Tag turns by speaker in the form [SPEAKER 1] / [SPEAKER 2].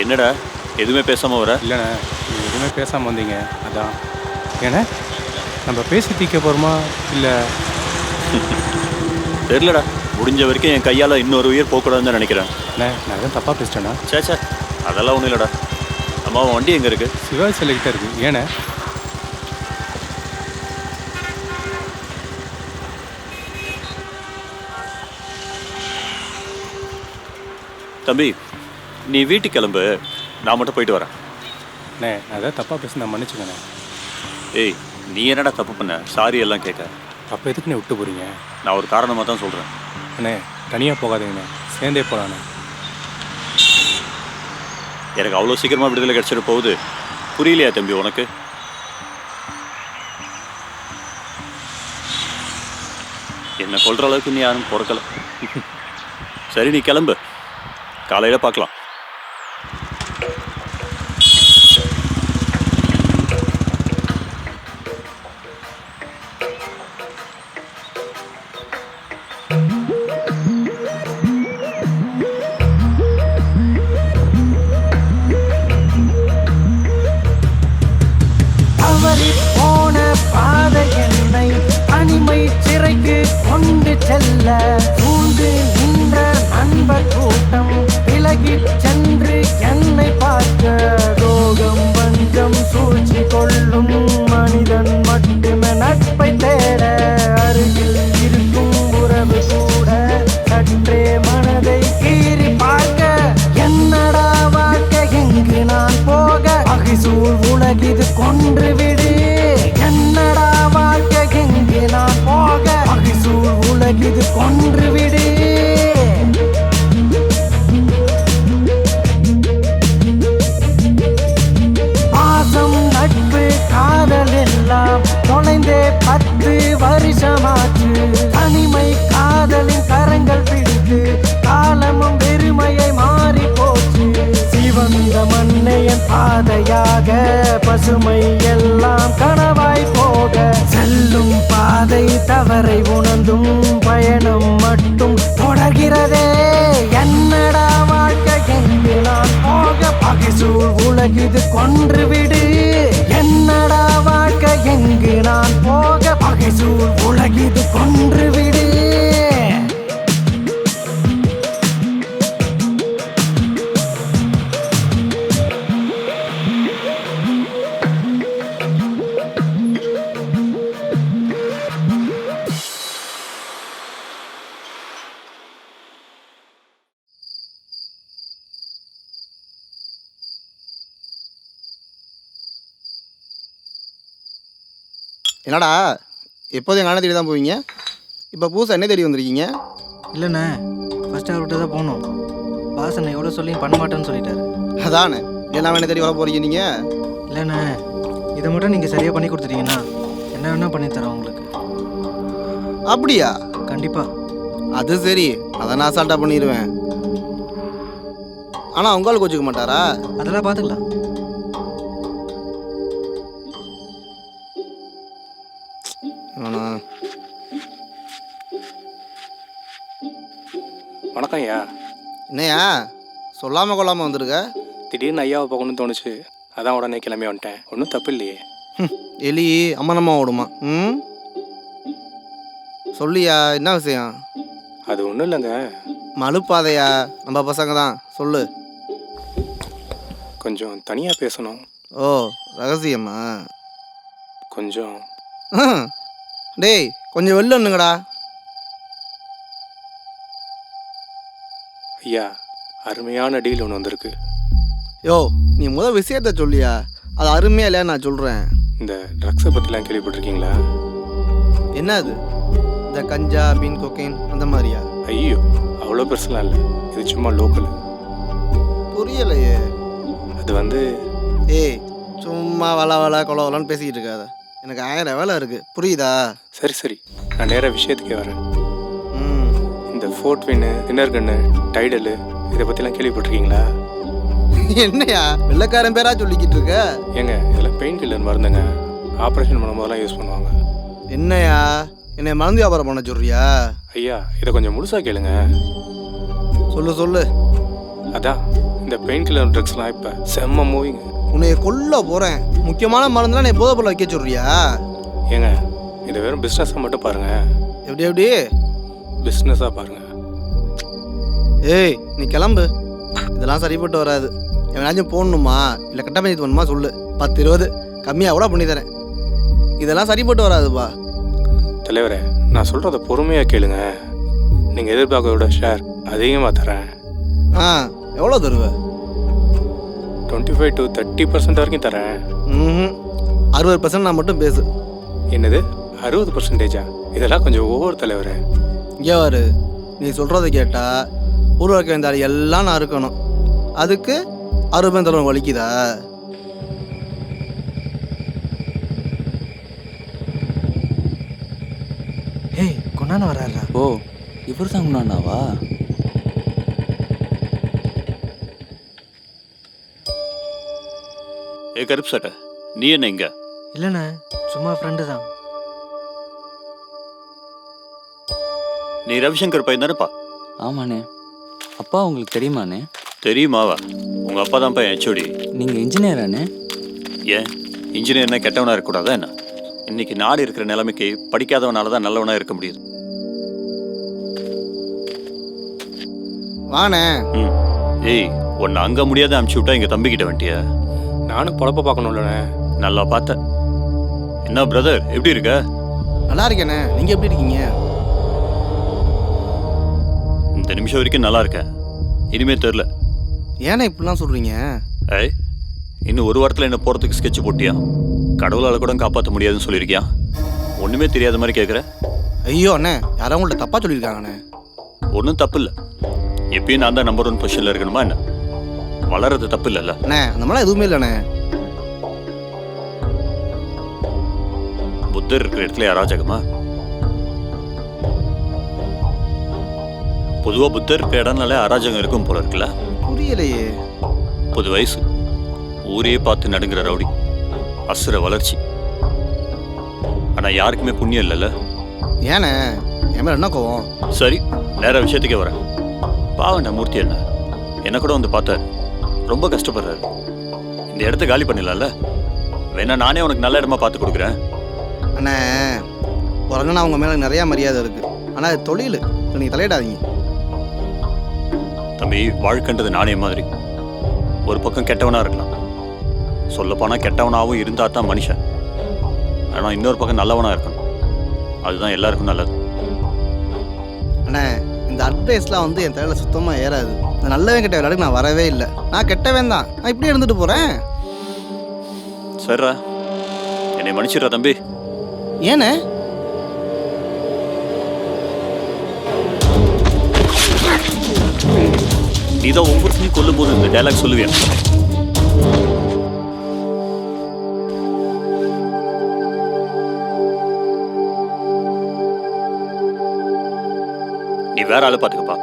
[SPEAKER 1] என்னடா எதுவுமே பேசாமல் வர?
[SPEAKER 2] இல்லைண்ணே, நீங்கள் எதுவுமே பேசாமல் வந்தீங்க, அதான். ஏண்ணே, நம்ம பேசி தீர்க்க போகிறோமா இல்லை?
[SPEAKER 1] தெரிலடா, முடிஞ்ச வரைக்கும் என் கையால் இன்னொரு உயிர் போகக்கூடாதுன்னு தான் நினைக்கிறேன்.
[SPEAKER 2] அண்ணே, நான் எதுவும் தப்பாக பேசிட்டேண்ணா?
[SPEAKER 1] சேச்சா, அதெல்லாம் ஒன்றும் இல்லைடா. அம்மாவும் வண்டி எங்கே இருக்குது?
[SPEAKER 2] சிவாஜி சிலைக்கிட்ட இருக்குது. ஏண்ணே?
[SPEAKER 1] தம்பி, நீ வீட்டுக்கு கிளம்பு, நான் மட்டும் போயிட்டு வரேன்.
[SPEAKER 2] அண்ணே, நான் எதாவது தப்பாக பேசுனா மன்னிச்சுக்கண்ணே.
[SPEAKER 1] ஏய், நீ என்னடா தப்பு பண்ண? சாரி எல்லாம் கேட்க.
[SPEAKER 2] அப்போ எதுக்குண்ணே விட்டு போகிறீங்க?
[SPEAKER 1] நான் ஒரு காரணமாக தான் சொல்கிறேன்.
[SPEAKER 2] அண்ணே, தனியாக போகாதீங்கண்ணே, சேர்ந்தே போகலாண்ணே.
[SPEAKER 1] எனக்கு அவ்வளோ சீக்கிரமாக விடுதலை கிடச்சிட்டு போகுது. புரியலையா தம்பி உனக்கு? என்னை கொல்ற அளவுக்கு நீ யாரும் பிறக்கல. சரி, நீ கிளம்பு, காலையில் பார்க்கலாம்.
[SPEAKER 3] போன பாதை என்னை தனிமை சிறைக்கு கொண்டு செல்ல சூழ்ந்து நின்ற நண்பர் கூட்டம் விலகி சென்று என்னை பார்க்க ரோகம் வஞ்சம் சூழ்ச்சி கொள்ளும் மனிதன் மட்டுமே நட்பை தேட அருகில் இருக்கும் உறவு கூட சற்றே மனதை கீறி பார்க்க என்னடா வாழ்க்கை எங்கு நான் போக பகைசூழ் உலகிது கொன்று விடு என்னடா வாழ்க்கை எங்கு நான் போக பகைசூழ் உலகிது கொன்று விடு பாசம் நட்பு காதல் எல்லாம் தொலைந்தே 10 வருஷமாச்சு தனிமை காதலின் கரங்கள் பிடித்து காலமும் வெறுமையை மாறி போச்சு சிவந்த மண்ணையன் பாதையாக பசுமை எல்லாம் கனவாய் போக செல்லும் பாதை தவறை உணர்ந்தும் பயணம் மட்டும் தொடர்கிறதே என்னடா வாழ்க்கை எங்கு நான் போக பகைசூழ் உலகிது கொன்று விடு என்னடா வாழ்க்கை எங்கு நான் போக பகைசூழ் உலகிது கொன்று விடு
[SPEAKER 4] என்னடா எப்போதும் எங்கள் அண்ணன் தேடி தான் போவீங்க, இப்போ புதுசாக என்ன தேடி வந்திருக்கீங்க?
[SPEAKER 5] இல்லைண்ணே, ஃபஸ்ட்டு அவர்கிட்ட தான் போகணும். பாஸ் என்ன எவ்வளோ சொல்லியும் பண்ண மாட்டேன்னு சொல்லிட்டாரு.
[SPEAKER 4] அதானே எல்லாம் என்ன தேடி வர போகிறீங்க நீங்கள்?
[SPEAKER 5] இல்லைண்ணே, இதை மட்டும் நீங்கள் சரியாக பண்ணி கொடுத்துட்டீங்கன்னா என்ன வேணால் பண்ணித்தரோம் உங்களுக்கு.
[SPEAKER 4] அப்படியா?
[SPEAKER 5] கண்டிப்பாக.
[SPEAKER 4] அது சரி, அதை நான் அசால்ட்டாக பண்ணிடுவேன். ஆனால் உங்களுக்கு வச்சுக்க மாட்டாரா?
[SPEAKER 5] அதெல்லாம் பார்த்துக்கலாம்.
[SPEAKER 2] வணக்கம் ஐயா.
[SPEAKER 4] என்னையா சொல்லாமல் கொள்ளாமல் வந்திருக்க?
[SPEAKER 2] திடீர்னு ஐயாவை போகணும்னு தோணுச்சு, அதான் உடனே கிளம்பி வந்துட்டேன். ஒன்றும் தப்பு இல்லையே.
[SPEAKER 4] எலி அம்மனம்மா ஓடுமா? ம், சொல்லியா, என்ன விஷயம்?
[SPEAKER 2] அது ஒன்றும் இல்லைங்க.
[SPEAKER 4] மலுப்பாதையா, நம்ம பசங்க தான், சொல்லு.
[SPEAKER 2] கொஞ்சம் தனியாக பேசணும்.
[SPEAKER 4] ஓ, ரகசியமா?
[SPEAKER 2] கொஞ்சம்.
[SPEAKER 4] டேய், கொஞ்சம் வெளில ஒன்றுங்கடா.
[SPEAKER 2] ஐயா, அருமையான டீல் ஒன்று வந்திருக்கு.
[SPEAKER 4] யோ, நீ முதல் விஷயத்த சொல்லியா, அது அருமையா இல்லையா நான் சொல்கிறேன்.
[SPEAKER 2] இந்த ட்ரக்ஸை பற்றிலாம் கேள்விப்பட்டிருக்கீங்களா?
[SPEAKER 4] என்ன அது? இந்த கஞ்சா பீன் கொக்கைன் அந்த மாதிரியா?
[SPEAKER 2] ஐயோ, அவ்வளோ பெருசுலாம் இல்லை, இது சும்மா லோக்கல்.
[SPEAKER 4] புரியலையே.
[SPEAKER 2] அது வந்து
[SPEAKER 4] ஏய், சும்மா வள கொலன்னு பேசிக்கிட்டு இருக்காத, எனக்கு 1000 வேலை இருக்குது, புரியுதா?
[SPEAKER 2] சரி சரி, நான் நேராக விஷயத்துக்கே வரேன்.
[SPEAKER 4] ம்,
[SPEAKER 2] இந்த ஃபோர்ட்வின்னு, இன்னர்கன்னு, டைடலு இதை பற்றிலாம் கேள்விப்பட்டிருக்கீங்களா?
[SPEAKER 4] என்னையா வெள்ளைக்காரன் பேரா சொல்லிக்கிட்டு இருக்க?
[SPEAKER 2] ஏங்க, இதெல்லாம் பெயின் கில்லர் மருந்துங்க, ஆப்ரேஷன் பண்ணும் போதெல்லாம் யூஸ் பண்ணுவாங்க.
[SPEAKER 4] என்னையா என்னை மருந்து வியாபாரம் பண்ண சொல்றியா?
[SPEAKER 2] ஐயா, இதை கொஞ்சம் முழுசாக கேளுங்க.
[SPEAKER 4] சொல்லு.
[SPEAKER 2] அதான் இந்த இந்த பெயின் கில்லர் ட்ரக்ஸ்லாம் இப்போ செம்ம மூவிங்க.
[SPEAKER 4] உன்னைய கொல்ல போகிறேன். முக்கியமான மருந்துலாம் நீ போதை பொருள் வைக்க சொல்றியா?
[SPEAKER 2] ஏங்க இதை வெறும் பிஸ்னஸாக மட்டும் பாருங்கள்.
[SPEAKER 4] எப்படி எப்படி?
[SPEAKER 2] பிஸ்னஸாக பாருங்கள்.
[SPEAKER 4] ஏய் நீ கிளம்பு. இதெல்லாம் சரிப்பட்டு வராது. எவனாச்சும் போடணுமா இல்லை கட்ட பண்ணி பண்ணணுமா சொல்லு. 10-20 கம்மியாக கூட பண்ணி தரேன். இதெல்லாம் சரிப்பட்டு வராதுப்பா.
[SPEAKER 2] தலைவரே, நான் சொல்கிறத பொறுமையாக கேளுங்க. நீங்கள் எதிர்பார்க்கறத ஷேர் அதிகமாக தரேன்.
[SPEAKER 4] ஆ எவ்வளோ தருவ?
[SPEAKER 2] 25 to 30% வரைக்கும் தரேன்.
[SPEAKER 4] 60% நான் மட்டும் பேசு.
[SPEAKER 2] என்னது 60%? இதெல்லாம் கொஞ்சம் ஒவ்வொரு தலைவரே.
[SPEAKER 4] இங்கே வாரு, நீ சொல்கிறத கேட்டால் ஊருவாக்க வேண்டாம் எல்லாம் நான் இருக்கணும். அதுக்கு 60 தருவம் வலிக்குதா?
[SPEAKER 5] ஏய் கொண்டாந்து வர்றாரா?
[SPEAKER 6] ஓ இவர் தான் குணாண்டாவா?
[SPEAKER 1] ஏ கருப்பு சட்டை, நீ என்ன இங்க?
[SPEAKER 5] இல்லைண்ணே, சும்மா ஃப்ரெண்டு தான்.
[SPEAKER 1] நீ ரவிசங்கர் பையன் தானேப்பா?
[SPEAKER 6] ஆமாண்ணே. அப்பா உங்களுக்கு தெரியுமாண்ணே?
[SPEAKER 1] தெரியுமாவா? உங்க அப்பா தான் பையன் ஹெச்ஓடி.
[SPEAKER 6] நீங்கள் இன்ஜினியராண்ணே?
[SPEAKER 1] ஏன் இன்ஜினியர்னா கெட்டவனா இருக்கக்கூடாதா என்ன? இன்னைக்கு நாடு இருக்கிற நிலைமைக்கு படிக்காதவனால தான் நல்லவனா இருக்க முடியுது.
[SPEAKER 4] வாணே.
[SPEAKER 1] ம். ஏய் உன்னை அங்க முடியாத அமுச்சு விட்டா எங்க தம்பிக்கிட்ட வந்துட்டியா?
[SPEAKER 2] நானும் பொழப்ப பார்க்கணும்லண்ணே.
[SPEAKER 1] நல்லா பார்த்த. என்ன பிரதர் எப்படி இருக்க?
[SPEAKER 4] நல்லா இருக்கேண்ணே, நீங்கள் எப்படி இருக்கீங்க?
[SPEAKER 1] இந்த நிமிஷம் வரைக்கும் நல்லா இருக்கேன். இனிமே தெரில.
[SPEAKER 4] ஏண்ணே இப்படிலாம் சொல்கிறீங்க?
[SPEAKER 1] ஏய் இன்னும் ஒரு வாரத்தில் என்ன போகிறதுக்கு ஸ்கெட்ச் போட்டியா? கடவுளால் கூட காப்பாற்ற முடியாதுன்னு சொல்லியிருக்கியா? ஒன்றுமே தெரியாத மாதிரி கேட்குற.
[SPEAKER 4] ஐயோ அண்ணே, யாரோ உங்கள்ட்ட தப்பாக சொல்லியிருக்காங்கண்ணே.
[SPEAKER 1] ஒன்றும் தப்பு இல்லை. எப்பயும் நான் தான் நம்பர் 1 பொசிஷனில் இருக்கணுமா என்ன? வளர்றது தப்பு இல்லைல்ல?
[SPEAKER 4] அண்ணே அந்த மாதிரிலாம் எதுவுமே இல்லைண்ணே.
[SPEAKER 1] புத்தர் இருக்கிற இடத்துல அராஜகமா? பொதுவாக புத்தர் இருக்கிற இடம்னாலே அராஜகம் இருக்கும் போல இருக்குல்ல?
[SPEAKER 4] புரியலையே.
[SPEAKER 1] புது வயசு, ஊரே பார்த்து நடுங்கிற ரவுடி, அசுர வளர்ச்சி. ஆனால் யாருக்குமே புண்ணியம் இல்லைல்ல?
[SPEAKER 4] ஏண்ணே என் மேலே என்ன கோவம்?
[SPEAKER 1] சரி நேர விஷயத்துக்கே வரேன். பாவண்ண மூர்த்தி என்ன கூட வந்து பார்த்தாரு. ரொம்ப கஷ்டப்படுறாரு. இந்த இடத்த காலி பண்ணிடலாம்ல? வேணா நானே உனக்கு நல்ல இடமா பார்த்து கொடுக்குறேன்.
[SPEAKER 4] அண்ணே ஒரு அண்ணன் அவங்க மேலே நிறையா மரியாதை இருக்குது. ஆனால் அது தொழில், நீங்கள் தலையிடாதீங்க.
[SPEAKER 1] தம்பி வாழ்க்கைன்றது நாணய மாதிரி. ஒரு பக்கம் கெட்டவனா இருக்கலாம், சொல்லப்போனால் கெட்டவனாகவும் இருந்தால் தான் மனுஷன். ஆனால் இன்னொரு பக்கம் நல்லவனா இருக்கணும். அதுதான் எல்லாருக்கும் நல்லது.
[SPEAKER 4] அண்ணே இந்த அட்வைஸ்லாம் வந்து என் தலையில் சுத்தமாக ஏறாது. இந்த நல்லவன் கெட்ட விளையாடுக்கு நான் வரவே இல்லை. நான் கெட்டவன் தான், நான் இப்படியே இருந்துட்டு போகிறேன்.
[SPEAKER 1] சரிடா, என்னை மன்னிச்சிடுறா தம்பி.
[SPEAKER 4] ஏண்ணே?
[SPEAKER 1] நீதான் ஒவ்வொருத்தையும் கொல்லும் போது இந்த டைலாக் சொல்லுவியா? நீ வேற ஆளை பார்த்துக்கப்பா.